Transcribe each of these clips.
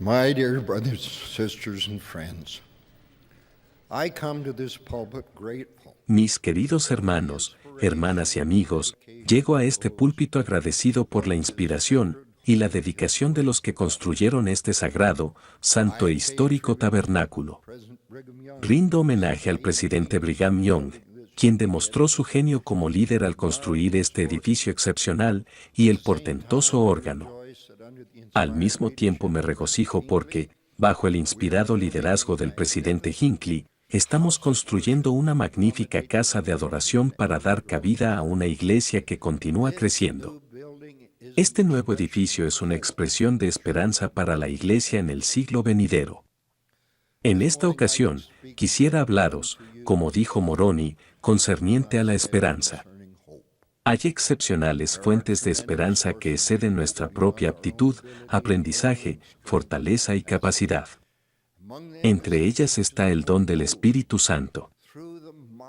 My dear brothers, sisters, and friends, I come to this pulpit grateful. Mis queridos hermanos, hermanas y amigos, llego a este púlpito agradecido por la inspiración y la dedicación de los que construyeron este sagrado, santo e histórico tabernáculo. Rindo homenaje al presidente Brigham Young, quien demostró su genio como líder al construir este edificio excepcional y el portentoso órgano. Al mismo tiempo me regocijo porque, bajo el inspirado liderazgo del presidente Hinckley, estamos construyendo una magnífica casa de adoración para dar cabida a una iglesia que continúa creciendo. Este nuevo edificio es una expresión de esperanza para la iglesia en el siglo venidero. En esta ocasión, quisiera hablaros, como dijo Moroni, concerniente a la esperanza. Hay excepcionales fuentes de esperanza que exceden nuestra propia aptitud, aprendizaje, fortaleza y capacidad. Entre ellas está el don del Espíritu Santo.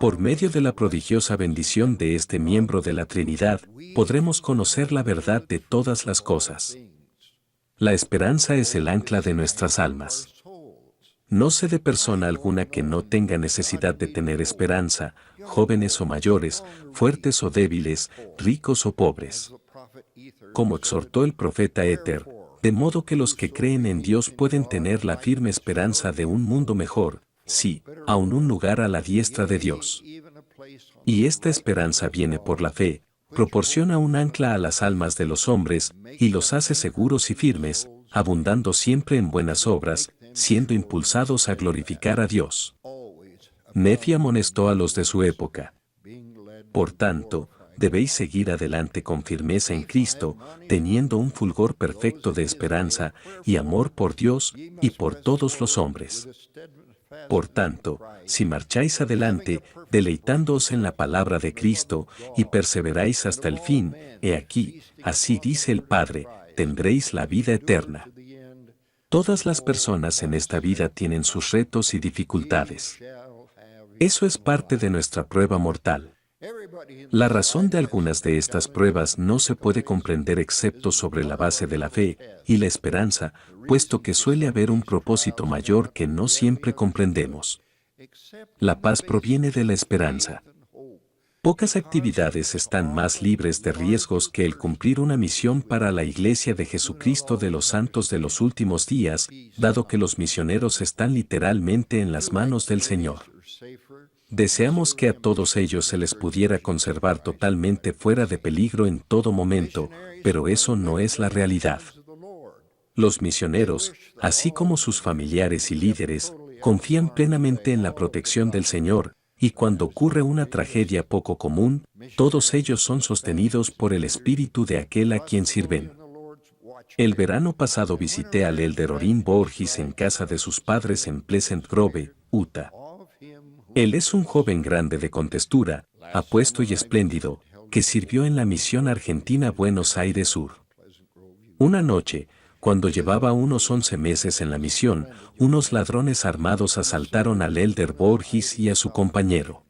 Por medio de la prodigiosa bendición de este miembro de la Trinidad, podremos conocer la verdad de todas las cosas. La esperanza es el ancla de nuestras almas. No sé de persona alguna que no tenga necesidad de tener esperanza, jóvenes o mayores, fuertes o débiles, ricos o pobres. Como exhortó el profeta Éter, de modo que los que creen en Dios pueden tener la firme esperanza de un mundo mejor, sí, aun un lugar a la diestra de Dios. Y esta esperanza viene por la fe, proporciona un ancla a las almas de los hombres y los hace seguros y firmes, abundando siempre en buenas obras, siendo impulsados a glorificar a Dios. Nefi amonestó a los de su época. Por tanto, debéis seguir adelante con firmeza en Cristo, teniendo un fulgor perfecto de esperanza y amor por Dios y por todos los hombres. Por tanto, si marcháis adelante, deleitándoos en la palabra de Cristo, y perseveráis hasta el fin, he aquí, así dice el Padre, tendréis la vida eterna. Todas las personas en esta vida tienen sus retos y dificultades. Eso es parte de nuestra prueba mortal. La razón de algunas de estas pruebas no se puede comprender excepto sobre la base de la fe y la esperanza, puesto que suele haber un propósito mayor que no siempre comprendemos. La paz proviene de la esperanza. Pocas actividades están más libres de riesgos que el cumplir una misión para la Iglesia de Jesucristo de los Santos de los últimos días, dado que los misioneros están literalmente en las manos del Señor. Deseamos que a todos ellos se les pudiera conservar totalmente fuera de peligro en todo momento, pero eso no es la realidad. Los misioneros, así como sus familiares y líderes, confían plenamente en la protección del Señor, y cuando ocurre una tragedia poco común, todos ellos son sostenidos por el espíritu de aquel a quien sirven. El verano pasado visité al elder Orin Borges en casa de sus padres en Pleasant Grove, Utah. Él es un joven grande de contextura, apuesto y espléndido, que sirvió en la misión argentina Buenos Aires Sur. Una noche, cuando llevaba unos 11 meses en la misión, unos ladrones armados asaltaron al elder Borges y a su compañero.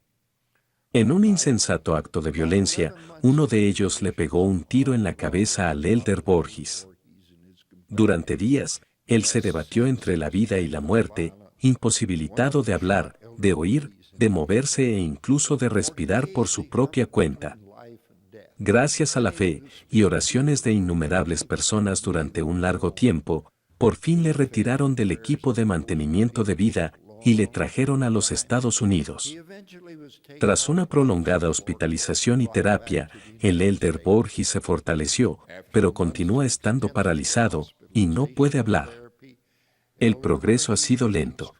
En un insensato acto de violencia, uno de ellos le pegó un tiro en la cabeza al elder Borges. Durante días, él se debatió entre la vida y la muerte, imposibilitado de hablar, de oír, de moverse e incluso de respirar por su propia cuenta. Gracias a la fe y oraciones de innumerables personas durante un largo tiempo, por fin le retiraron del equipo de mantenimiento de vida y le trajeron a los Estados Unidos. Tras una prolongada hospitalización y terapia, el elder Borges se fortaleció, pero continúa estando paralizado y no puede hablar. El progreso ha sido lento.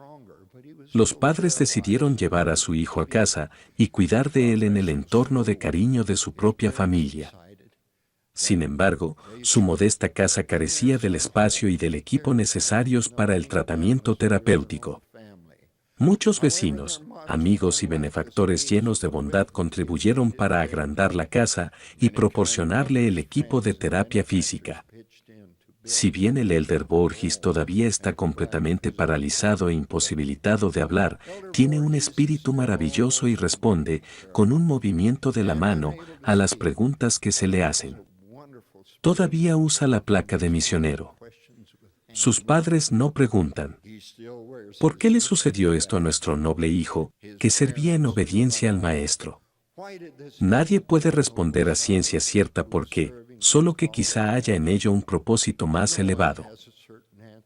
Los padres decidieron llevar a su hijo a casa y cuidar de él en el entorno de cariño de su propia familia. Sin embargo, su modesta casa carecía del espacio y del equipo necesarios para el tratamiento terapéutico. Muchos vecinos, amigos y benefactores llenos de bondad contribuyeron para agrandar la casa y proporcionarle el equipo de terapia física. Si bien el elder Borges todavía está completamente paralizado e imposibilitado de hablar, tiene un espíritu maravilloso y responde, con un movimiento de la mano, a las preguntas que se le hacen. Todavía usa la placa de misionero. Sus padres no preguntan, ¿por qué le sucedió esto a nuestro noble hijo, que servía en obediencia al maestro? Nadie puede responder a ciencia cierta por qué, solo que quizá haya en ello un propósito más elevado.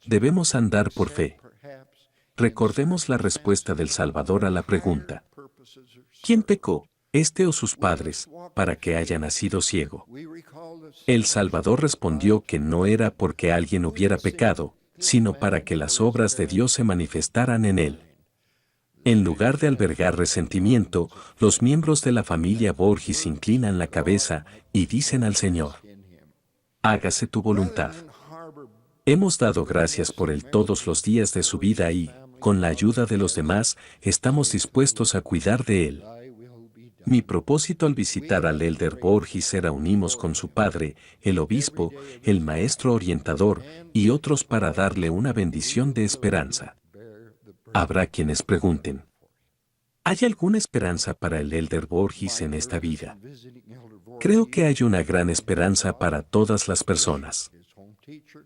Debemos andar por fe. Recordemos la respuesta del Salvador a la pregunta: ¿quién pecó, este o sus padres, para que haya nacido ciego? El Salvador respondió que no era porque alguien hubiera pecado, sino para que las obras de Dios se manifestaran en él. En lugar de albergar resentimiento, los miembros de la familia Borges inclinan la cabeza y dicen al Señor: hágase tu voluntad. Hemos dado gracias por él todos los días de su vida y, con la ayuda de los demás, estamos dispuestos a cuidar de él. Mi propósito al visitar al Elder Borges era unirnos con su padre, el obispo, el maestro orientador y otros para darle una bendición de esperanza. Habrá quienes pregunten: ¿hay alguna esperanza para el Elder Borges en esta vida? Creo que hay una gran esperanza para todas las personas.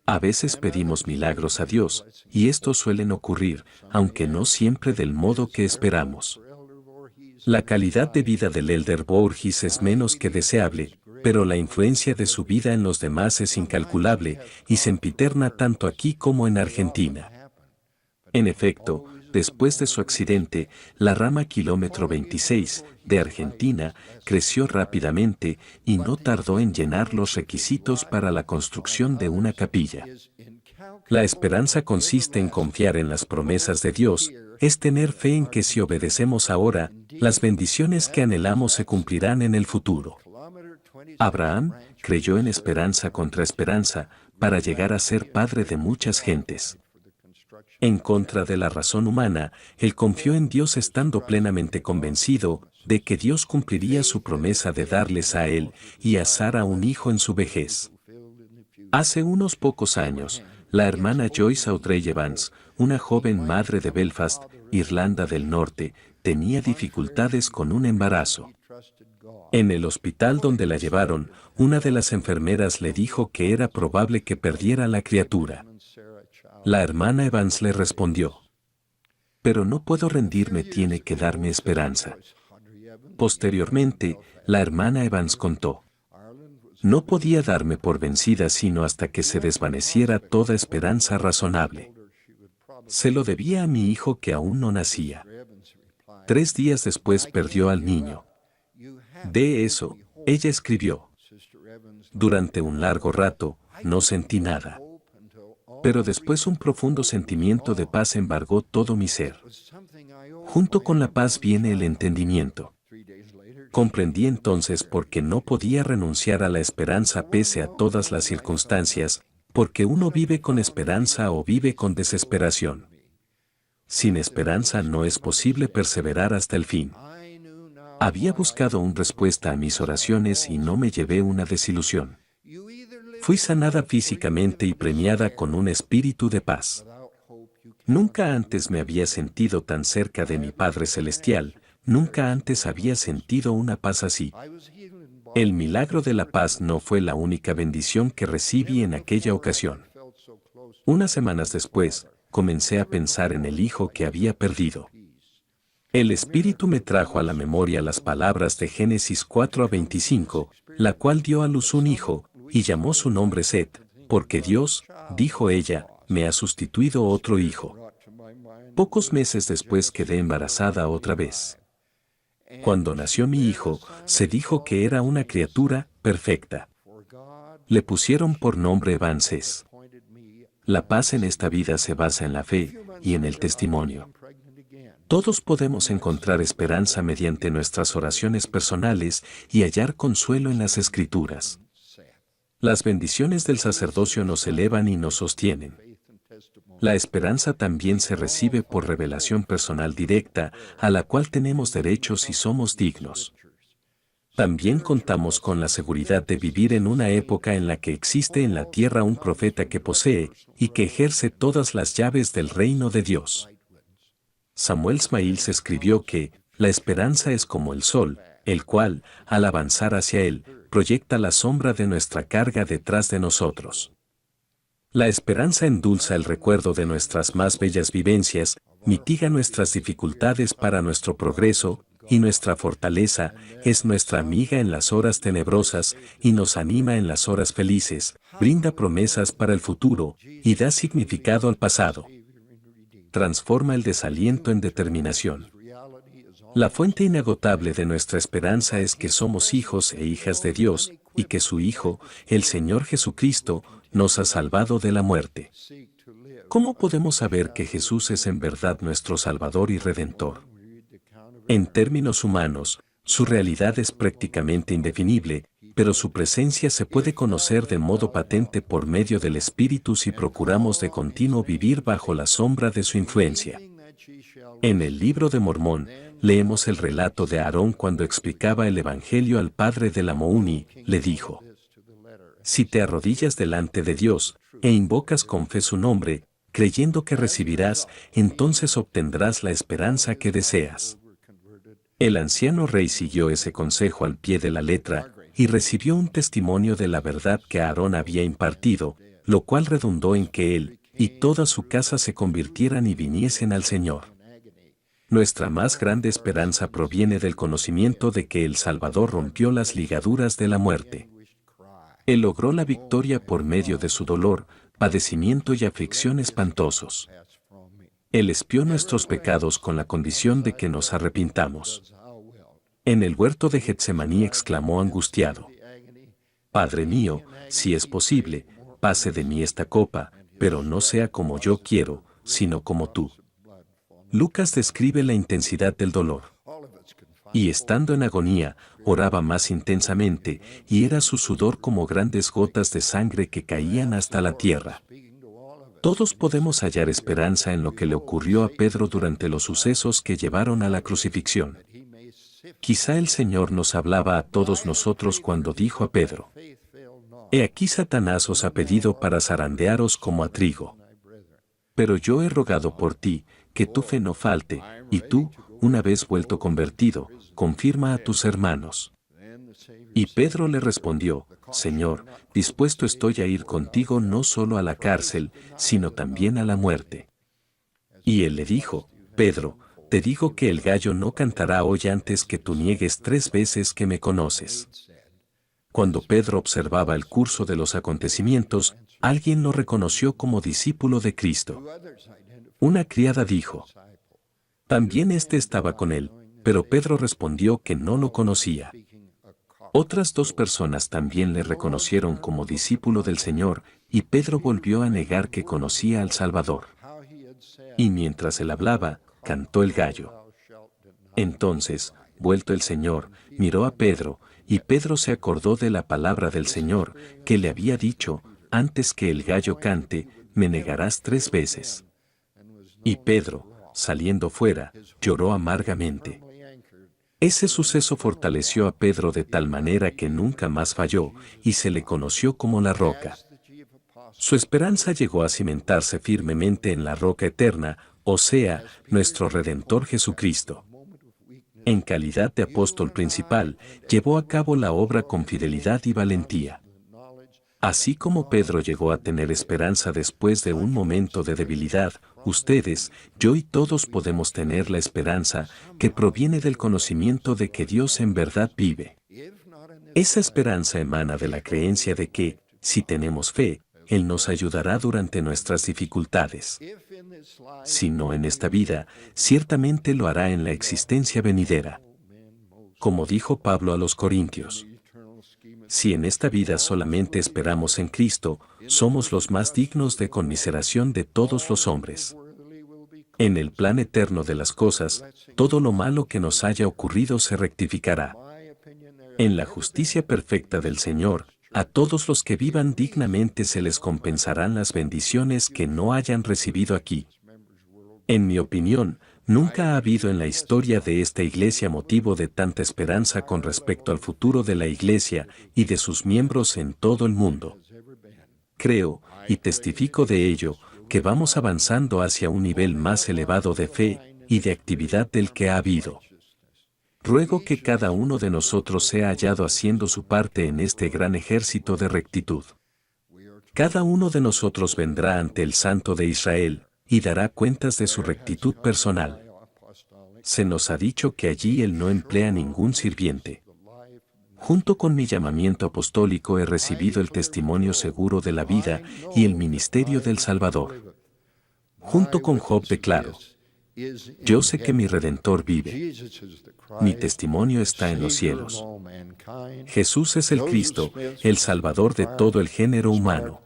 A veces pedimos milagros a Dios, y estos suelen ocurrir, aunque no siempre del modo que esperamos. La calidad de vida del Elder Borges es menos que deseable, pero la influencia de su vida en los demás es incalculable y sempiterna tanto aquí como en Argentina. En efecto, después de su accidente, la rama kilómetro 26 de Argentina creció rápidamente y no tardó en llenar los requisitos para la construcción de una capilla. La esperanza consiste en confiar en las promesas de Dios, es tener fe en que si obedecemos ahora, las bendiciones que anhelamos se cumplirán en el futuro. Abraham creyó en esperanza contra esperanza para llegar a ser padre de muchas gentes. En contra de la razón humana, él confió en Dios estando plenamente convencido de que Dios cumpliría su promesa de darles a él y a Sara un hijo en su vejez. Hace unos pocos años, la hermana Joyce Audrey Evans, una joven madre de Belfast, Irlanda del Norte, tenía dificultades con un embarazo. En el hospital donde la llevaron, una de las enfermeras le dijo que era probable que perdiera la criatura. La hermana Evans le respondió: pero no puedo rendirme, tiene que darme esperanza. Posteriormente, la hermana Evans contó: no podía darme por vencida sino hasta que se desvaneciera toda esperanza razonable. Se lo debía a mi hijo que aún no nacía. 3 días después perdió al niño. De eso, ella escribió: durante un largo rato, no sentí nada. Pero después un profundo sentimiento de paz embargó todo mi ser. Junto con la paz viene el entendimiento. Comprendí entonces por qué no podía renunciar a la esperanza pese a todas las circunstancias, porque uno vive con esperanza o vive con desesperación. Sin esperanza no es posible perseverar hasta el fin. Había buscado una respuesta a mis oraciones y no me llevé una desilusión. Fui sanada físicamente y premiada con un espíritu de paz. Nunca antes me había sentido tan cerca de mi Padre Celestial, nunca antes había sentido una paz así. El milagro de la paz no fue la única bendición que recibí en aquella ocasión. Unas semanas después, comencé a pensar en el hijo que había perdido. El Espíritu me trajo a la memoria las palabras de Génesis 4:25, la cual dio a luz un hijo, y llamó su nombre Set, porque Dios, dijo ella, me ha sustituido otro hijo. Pocos meses después quedé embarazada otra vez. Cuando nació mi hijo, se dijo que era una criatura perfecta. Le pusieron por nombre Evanses. La paz en esta vida se basa en la fe y en el testimonio. Todos podemos encontrar esperanza mediante nuestras oraciones personales y hallar consuelo en las Escrituras. Las bendiciones del sacerdocio nos elevan y nos sostienen. La esperanza también se recibe por revelación personal directa, a la cual tenemos derecho si somos dignos. También contamos con la seguridad de vivir en una época en la que existe en la tierra un profeta que posee y que ejerce todas las llaves del reino de Dios. Samuel Smails escribió que la esperanza es como el sol, el cual, al avanzar hacia él, proyecta la sombra de nuestra carga detrás de nosotros. La esperanza endulza el recuerdo de nuestras más bellas vivencias, mitiga nuestras dificultades para nuestro progreso, y nuestra fortaleza es nuestra amiga en las horas tenebrosas y nos anima en las horas felices, brinda promesas para el futuro y da significado al pasado. Transforma el desaliento en determinación. La fuente inagotable de nuestra esperanza es que somos hijos e hijas de Dios y que su Hijo, el Señor Jesucristo, nos ha salvado de la muerte. ¿Cómo podemos saber que Jesús es en verdad nuestro Salvador y Redentor? En términos humanos, su realidad es prácticamente indefinible, pero su presencia se puede conocer de modo patente por medio del Espíritu si procuramos de continuo vivir bajo la sombra de su influencia. En el Libro de Mormón, leemos el relato de Aarón cuando explicaba el Evangelio al padre de la Mouni, le dijo: si te arrodillas delante de Dios, e invocas con fe su nombre, creyendo que recibirás, entonces obtendrás la esperanza que deseas. El anciano rey siguió ese consejo al pie de la letra, y recibió un testimonio de la verdad que Aarón había impartido, lo cual redundó en que él y toda su casa se convirtieran y viniesen al Señor. Nuestra más grande esperanza proviene del conocimiento de que el Salvador rompió las ligaduras de la muerte. Él logró la victoria por medio de su dolor, padecimiento y aflicción espantosos. Él expió nuestros pecados con la condición de que nos arrepintamos. En el huerto de Getsemaní exclamó angustiado: Padre mío, si es posible, pase de mí esta copa, pero no sea como yo quiero, sino como tú. Lucas describe la intensidad del dolor. Y estando en agonía, oraba más intensamente, y era su sudor como grandes gotas de sangre que caían hasta la tierra. Todos podemos hallar esperanza en lo que le ocurrió a Pedro durante los sucesos que llevaron a la crucifixión. Quizá el Señor nos hablaba a todos nosotros cuando dijo a Pedro: He aquí Satanás os ha pedido para zarandearos como a trigo. Pero yo he rogado por ti, que tu fe no falte, y tú, una vez vuelto convertido, confirma a tus hermanos. Y Pedro le respondió: Señor, dispuesto estoy a ir contigo no solo a la cárcel, sino también a la muerte. Y él le dijo: Pedro, te digo que el gallo no cantará hoy antes que tú niegues 3 veces que me conoces. Cuando Pedro observaba el curso de los acontecimientos, alguien lo reconoció como discípulo de Cristo. Una criada dijo: también éste estaba con él, pero Pedro respondió que no lo conocía. Otras 2 personas también le reconocieron como discípulo del Señor, y Pedro volvió a negar que conocía al Salvador. Y mientras él hablaba, cantó el gallo. Entonces, vuelto el Señor, miró a Pedro, y Pedro se acordó de la palabra del Señor, que le había dicho: antes que el gallo cante, me negarás 3 veces. Y Pedro, saliendo fuera, lloró amargamente. Ese suceso fortaleció a Pedro de tal manera que nunca más falló, y se le conoció como la Roca. Su esperanza llegó a cimentarse firmemente en la roca eterna, o sea, nuestro Redentor Jesucristo. En calidad de apóstol principal, llevó a cabo la obra con fidelidad y valentía. Así como Pedro llegó a tener esperanza después de un momento de debilidad, ustedes, yo y todos podemos tener la esperanza que proviene del conocimiento de que Dios en verdad vive. Esa esperanza emana de la creencia de que, si tenemos fe, Él nos ayudará durante nuestras dificultades. Si no en esta vida, ciertamente lo hará en la existencia venidera. Como dijo Pablo a los Corintios: si en esta vida solamente esperamos en Cristo, somos los más dignos de conmiseración de todos los hombres. En el plan eterno de las cosas, todo lo malo que nos haya ocurrido se rectificará. En la justicia perfecta del Señor, a todos los que vivan dignamente se les compensarán las bendiciones que no hayan recibido aquí. En mi opinión, nunca ha habido en la historia de esta iglesia motivo de tanta esperanza con respecto al futuro de la iglesia y de sus miembros en todo el mundo. Creo, y testifico de ello, que vamos avanzando hacia un nivel más elevado de fe y de actividad del que ha habido. Ruego que cada uno de nosotros sea hallado haciendo su parte en este gran ejército de rectitud. Cada uno de nosotros vendrá ante el Santo de Israel y dará cuentas de su rectitud personal. Se nos ha dicho que allí Él no emplea ningún sirviente. Junto con mi llamamiento apostólico he recibido el testimonio seguro de la vida y el ministerio del Salvador. Junto con Job declaro: yo sé que mi Redentor vive. Mi testimonio está en los cielos. Jesús es el Cristo, el Salvador de todo el género humano.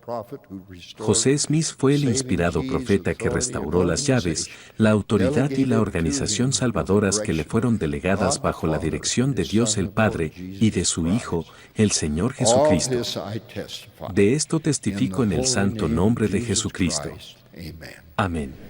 José Smith fue el inspirado profeta que restauró las llaves, la autoridad y la organización salvadoras que le fueron delegadas bajo la dirección de Dios el Padre y de su Hijo, el Señor Jesucristo. De esto testifico en el santo nombre de Jesucristo. Amén.